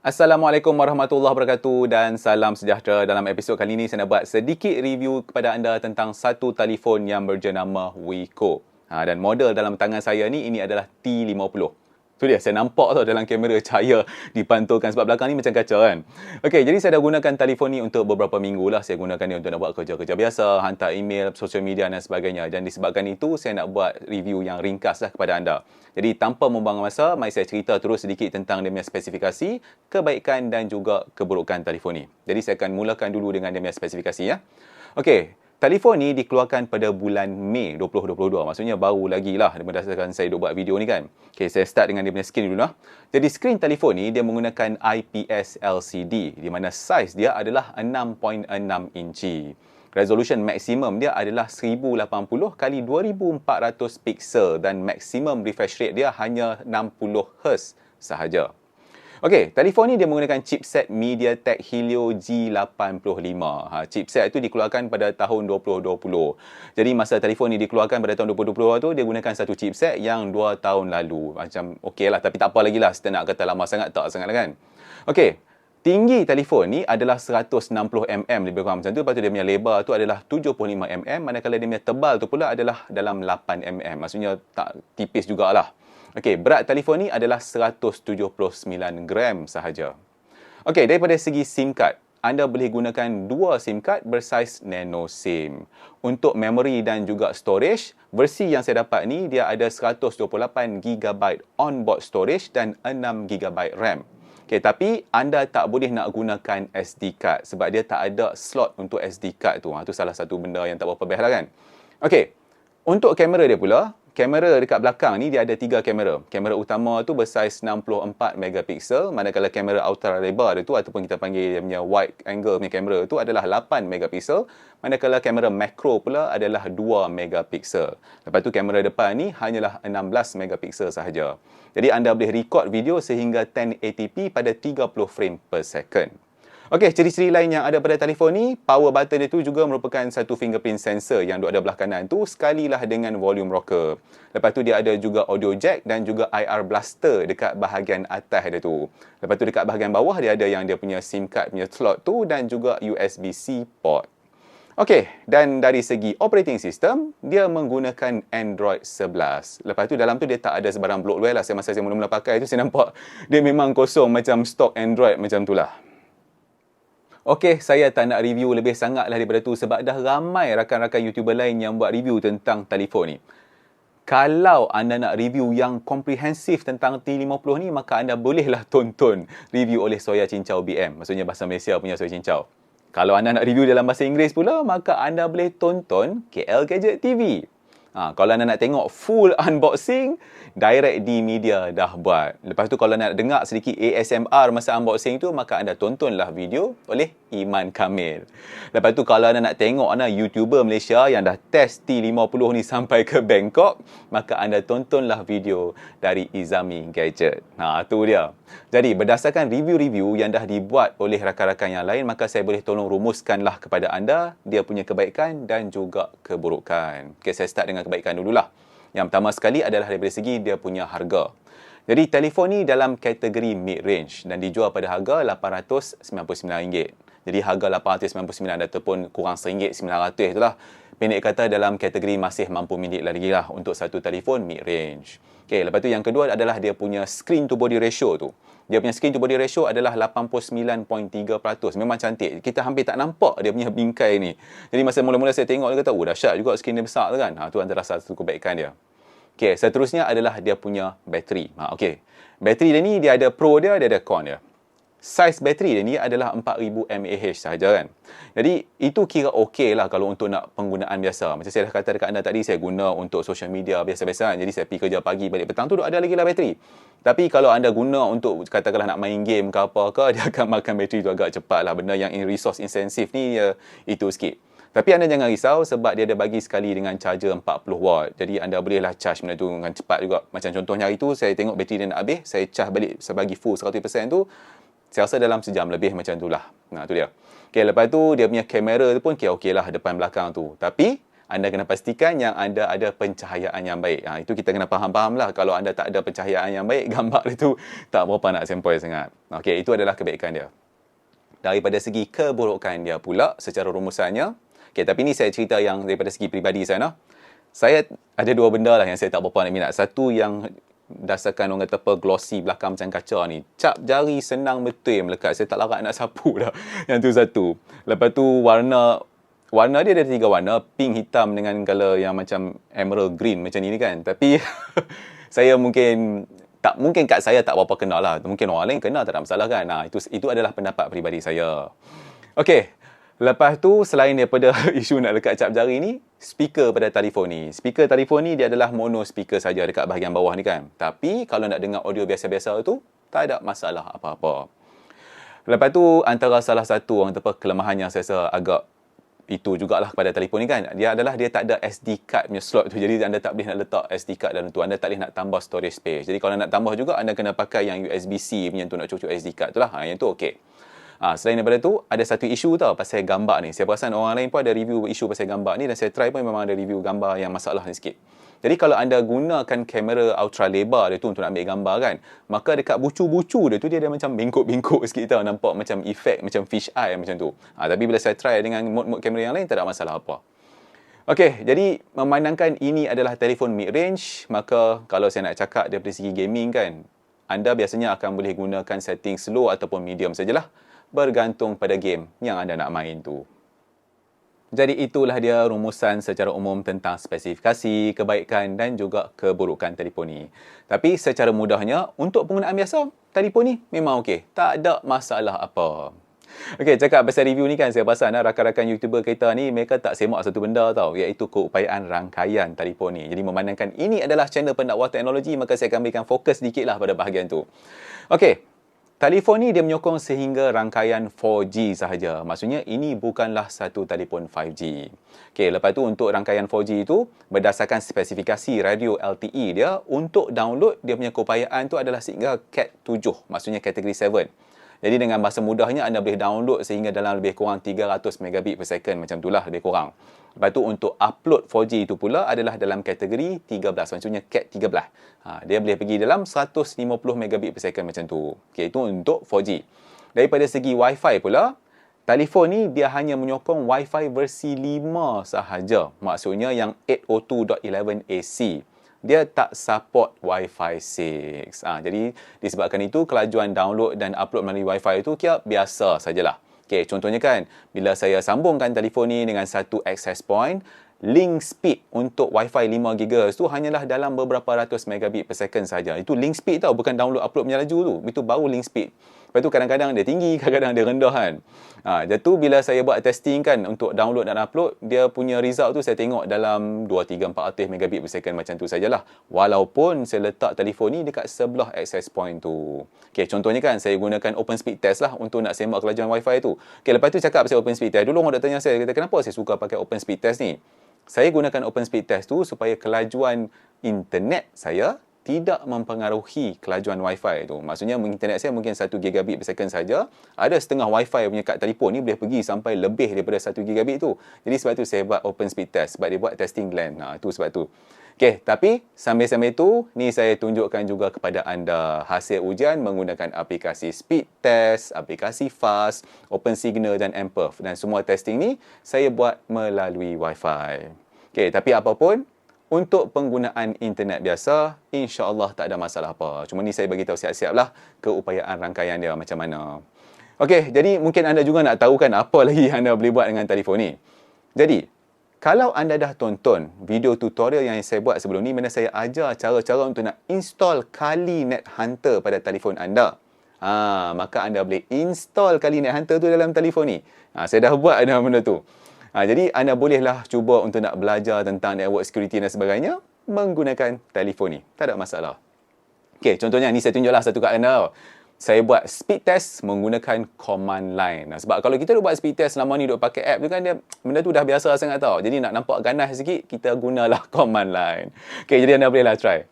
Assalamualaikum warahmatullahi wabarakatuh dan salam sejahtera. Dalam episod kali ini saya nak buat sedikit review kepada anda tentang satu telefon yang berjenama Wiko. Dan model dalam tangan saya ni, ini adalah T50. Tu dia, saya nampak tau dalam kamera cahaya dipantulkan sebab belakang ni macam kaca kan. Okey, jadi saya dah gunakan telefon ni untuk beberapa minggu lah. Saya gunakan ni untuk nak buat kerja-kerja biasa, hantar email, social media dan sebagainya. Dan disebabkan itu, saya nak buat review yang ringkas lah kepada anda. Jadi tanpa membuang masa, mari saya cerita terus sedikit tentang dia punya spesifikasi, kebaikan dan juga keburukan telefon ni. Jadi saya akan mulakan dulu dengan dia punya spesifikasi ya. Okey, telefon ni dikeluarkan pada bulan Mei 2022. Maksudnya baru lagi lah berdasarkan saya duk buat video ni kan. Okey, saya start dengan dia punya skrin dulu lah. Jadi skrin telefon ni dia menggunakan IPS LCD di mana saiz dia adalah 6.6 inci. Resolution maksimum dia adalah 1080 kali 2400 pixel dan maksimum refresh rate dia hanya 60 Hz sahaja. Okey, telefon ni dia menggunakan chipset MediaTek Helio G85. Chipset itu dikeluarkan pada tahun 2020. Jadi masa telefon ni dikeluarkan pada tahun 2020 tu, dia gunakan satu chipset yang 2 tahun lalu. Macam okey lah, tapi tak apa lagi lah. Kita nak kata lama sangat, tak sangat lah kan. Okey, tinggi telefon ni adalah 160mm lebih kurang macam tu. Lepas tu dia punya lebar tu adalah 75mm. Manakala dia punya tebal tu pula adalah dalam 8mm. Maksudnya tak tipis jugalah. Okey, berat telefon ni adalah 179 gram sahaja. Okey, daripada segi SIM card, anda boleh gunakan dua SIM card bersaiz nano SIM. Untuk memory dan juga storage, versi yang saya dapat ni dia ada 128GB onboard storage dan 6GB RAM. Okey, tapi anda tak boleh nak gunakan SD card sebab dia tak ada slot untuk SD card tu. Itu salah satu benda yang tak berapa best lah kan. Okey, untuk kamera dia pula, kamera dekat belakang ni dia ada 3 kamera. Kamera utama tu bersaiz 64 megapiksel, manakala kamera ultra lebar dia tu ataupun kita panggil dia punya wide angle punya kamera tu adalah 8 megapiksel, manakala kamera makro pula adalah 2 megapiksel. Lepas tu kamera depan ni hanyalah 16 megapiksel sahaja. Jadi anda boleh record video sehingga 1080p pada 30 frame per second. Okey, ciri-ciri lain yang ada pada telefon ni, power button dia tu juga merupakan satu fingerprint sensor yang ada belah kanan tu sekalilah dengan volume rocker. Lepas tu dia ada juga audio jack dan juga IR blaster dekat bahagian atas dia tu. Lepas tu dekat bahagian bawah dia ada yang dia punya SIM card punya slot tu dan juga USB-C port. Okey, dan dari segi operating system, dia menggunakan Android 11. Lepas tu dalam tu dia tak ada sebarang bloatware lah. Masa saya mula-mula pakai tu saya nampak dia memang kosong macam stok Android macam tu lah. Okey, saya tak nak review lebih sangat lah daripada tu sebab dah ramai rakan-rakan YouTuber lain yang buat review tentang telefon ni. Kalau anda nak review yang komprehensif tentang T50 ni, maka anda bolehlah tonton review oleh Soya Cincau BM. Maksudnya bahasa Malaysia punya Soya Cincau. Kalau anda nak review dalam bahasa Inggeris pula, maka anda boleh tonton KL Gadget TV. Kalau anda nak tengok full unboxing, Direct D Media dah buat. Lepas tu kalau nak dengar sedikit ASMR masa unboxing tu, maka anda tontonlah video oleh Iman Kamil. Lepas tu kalau anda nak tengok YouTuber Malaysia yang dah test T50 ni sampai ke Bangkok, maka anda tontonlah video dari Izami Gadget. Tu dia. Jadi berdasarkan review-review yang dah dibuat oleh rakan-rakan yang lain, maka saya boleh tolong rumuskanlah kepada anda dia punya kebaikan dan juga keburukan. Okey, saya start dengan kebaikan dululah. Yang pertama sekali adalah daripada segi dia punya harga. Jadi telefon ni dalam kategori mid-range dan dijual pada harga RM899. Jadi harga RM899 ataupun kurang RM1.900 itulah. Pendek kata dalam kategori masih mampu milik lagi lah untuk satu telefon mid-range. Okey, lepas tu yang kedua adalah dia punya screen to body ratio tu. Dia punya screen to body ratio adalah 89.3%. Memang cantik. Kita hampir tak nampak dia punya bingkai ni. Jadi masa mula-mula saya tengok dia kata, dahsyat juga screen dia besar tu kan. Tu antara satu kebaikan dia. Okey, seterusnya adalah dia punya bateri. Okey. Bateri dia ni dia ada pro dia ada con dia. Saiz bateri dia ni adalah 4000 mAh sahaja kan. Jadi itu kira okey lah kalau untuk nak penggunaan biasa. Macam saya dah kata dekat anda tadi, saya guna untuk social media biasa-biasa kan. Jadi saya pergi kerja pagi balik petang tu ada lagi lah bateri. Tapi kalau anda guna untuk katakanlah nak main game ke apa ke, dia akan makan bateri tu agak cepat lah. Benda yang resource intensive ni itu sikit. Tapi anda jangan risau sebab dia ada bagi sekali dengan charger 40W. Jadi anda bolehlah charge benda tu dengan cepat juga. Macam contohnya hari tu saya tengok bateri dia nak habis, saya charge balik sebagi full 100% tu. Saya rasa dalam sejam lebih macam tu lah. Tu dia. Okay, lepas tu dia punya kamera tu pun okey lah depan belakang tu. Tapi anda kena pastikan yang anda ada pencahayaan yang baik. Itu kita kena faham-faham lah. Kalau anda tak ada pencahayaan yang baik, gambar itu tak berapa nak sempoi sangat. Okey, itu adalah kebaikan dia. Daripada segi keburukan dia pula, secara rumusannya, tapi ni saya cerita yang daripada segi peribadi saya. Saya ada dua benda lah yang saya tak berapa nak minat. Satu yang dasarkan orang kata apa, glossy belakang macam kaca ni. Cap jari senang betul melekat. Saya tak larat nak sapu dah. Yang tu satu. Lepas tu warna dia ada 3 warna. Pink, hitam dengan color yang macam emerald green macam ni kan. Tapi saya mungkin kat saya tak berapa kenal lah. Mungkin orang lain kenal, tak ada masalah kan. Itu adalah pendapat peribadi saya. Okey. Lepas tu, selain daripada isu nak lekat cap jari ni, speaker pada telefon ni. Speaker telefon ni dia adalah mono speaker saja dekat bahagian bawah ni kan. Tapi kalau nak dengar audio biasa-biasa tu, tak ada masalah apa-apa. Lepas tu, antara salah satu orang kelemahan yang saya rasa agak itu jugalah pada telefon ni kan. Dia tak ada SD card punya slot tu. Jadi anda tak boleh nak letak SD card dalam tu. Anda tak boleh nak tambah storage space. Jadi kalau nak tambah juga, anda kena pakai yang USB-C punya tu nak cucuk SD card tu lah. Yang tu okey. Selain daripada tu, ada satu isu tau pasal gambar ni. Saya perasan orang lain pun ada review isu pasal gambar ni dan saya try pun memang ada review gambar yang masalah ni sikit. Jadi kalau anda gunakan kamera ultra lebar dia tu untuk nak ambil gambar kan, maka dekat bucu-bucu dia tu dia ada macam bengkok-bengkok sikit tau. Nampak macam efek macam fish eye macam tu. Tapi bila saya try dengan mode-mode kamera yang lain, tak ada masalah apa. Okey, jadi memandangkan ini adalah telefon mid-range, maka kalau saya nak cakap dari segi gaming kan, anda biasanya akan boleh gunakan setting slow ataupun medium sajalah. Bergantung pada game yang anda nak main tu. Jadi itulah dia rumusan secara umum tentang spesifikasi, kebaikan dan juga keburukan telefon ni. Tapi secara mudahnya, untuk penggunaan biasa, telefon ni memang okey. Tak ada masalah apa. Okey, cakap pasal review ni kan, saya perasan rakan-rakan YouTuber kita ni, mereka tak semak satu benda tau, iaitu keupayaan rangkaian telefon ni. Jadi memandangkan ini adalah channel pendakwah teknologi, maka saya akan berikan fokus sedikit lah pada bahagian tu. Okey. Telefon ni dia menyokong sehingga rangkaian 4G sahaja. Maksudnya ini bukanlah satu telefon 5G. Okey, lepas tu untuk rangkaian 4G itu berdasarkan spesifikasi radio LTE dia, untuk download dia punya keupayaan tu adalah sehingga Cat 7, maksudnya kategori 7. Jadi dengan bahasa mudahnya anda boleh download sehingga dalam lebih kurang 300 megabit per second, macam itulah lebih kurang. Lepas tu untuk upload 4G itu pula adalah dalam kategori 13, maksudnya Cat 13. Dia boleh pergi dalam 150 megabit per second macam tu. Okey, itu untuk 4G. Daripada segi Wi-Fi pula, telefon ni dia hanya menyokong Wi-Fi versi 5 sahaja. Maksudnya yang 802.11ac. Dia tak support Wi-Fi 6. Jadi disebabkan itu kelajuan download dan upload melalui Wi-Fi itu kira biasa sajalah. Okey, contohnya kan, bila saya sambungkan telefon ni dengan satu access point, link speed untuk Wi-Fi 5 GHz tu hanyalah dalam beberapa ratus megabit per second saja. Itu link speed tau, bukan download upload punya laju tu. Itu baru link speed. Lepas tu kadang-kadang dia tinggi, kadang-kadang dia rendah kan. Jadi tu bila saya buat testing kan untuk download dan upload, dia punya result tu saya tengok dalam 2, 3, 400 megabit per second macam tu sajalah. Walaupun saya letak telefon ni dekat sebelah access point tu. Okey, contohnya kan saya gunakan open speed test lah untuk nak semak kelajuan Wi-Fi tu. Okey, lepas tu cakap pasal open speed test. Dulu orang dah tanya saya, kata kenapa saya suka pakai open speed test ni? Saya gunakan open speed test tu supaya kelajuan internet saya tidak mempengaruhi kelajuan Wi-Fi tu. Maksudnya internet saya mungkin 1 gigabit per second saja. Ada setengah Wi-Fi punya kat telefon ni boleh pergi sampai lebih daripada 1 gigabit tu. Jadi sebab tu saya buat open speed test. Sebab dia buat testing LAN. Itu sebab tu. Okey, tapi sambil-sambil tu, ni saya tunjukkan juga kepada anda hasil ujian menggunakan aplikasi speed test, aplikasi fast, open signal dan mperf. Dan semua testing ni saya buat melalui Wi-Fi. Okey, tapi apapun, untuk penggunaan internet biasa, insya-Allah tak ada masalah apa. Cuma ni saya bagi tahu siap-siap lah keupayaan rangkaian dia macam mana. Okey, jadi mungkin anda juga nak tahu kan apa lagi yang anda boleh buat dengan telefon ni. Jadi, kalau anda dah tonton video tutorial yang saya buat sebelum ni, mana saya ajar cara-cara untuk nak install Kali Net Hunter pada telefon anda. Maka anda boleh install Kali Net Hunter tu dalam telefon ni. Saya dah buat dalam benda tu. Jadi anda bolehlah cuba untuk nak belajar tentang network security dan sebagainya menggunakan telefon ni. Tak ada masalah. Okey, contohnya ni saya tunjuklah satu kat anda. Saya buat speed test menggunakan command line. Sebab kalau kita duk buat speed test selama ni duk pakai app tu kan, benda tu dah biasa sangat tau. Jadi nak nampak ganas sikit, kita gunalah command line. Okey, jadi anda bolehlah try.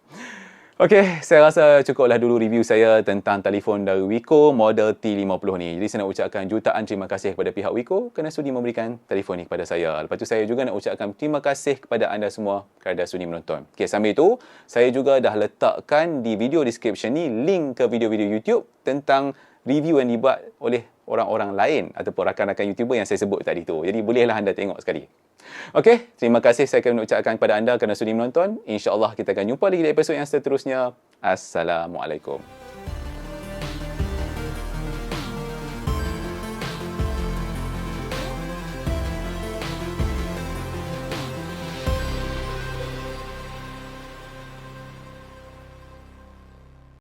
Okey, saya rasa cukuplah dulu review saya tentang telefon dari Wiko model T50 ni. Jadi saya nak ucapkan jutaan terima kasih kepada pihak Wiko kerana sudi memberikan telefon ni kepada saya. Lepas tu saya juga nak ucapkan terima kasih kepada anda semua kerana sudi menonton. Okey, sambil itu saya juga dah letakkan di video description ni link ke video-video YouTube tentang review yang dibuat oleh orang-orang lain ataupun rakan-rakan YouTuber yang saya sebut tadi tu. Jadi bolehlah anda tengok sekali. Okey, terima kasih saya akan ucapkan kepada anda kerana sudi menonton. InsyaAllah kita akan jumpa lagi di episod yang seterusnya. Assalamualaikum.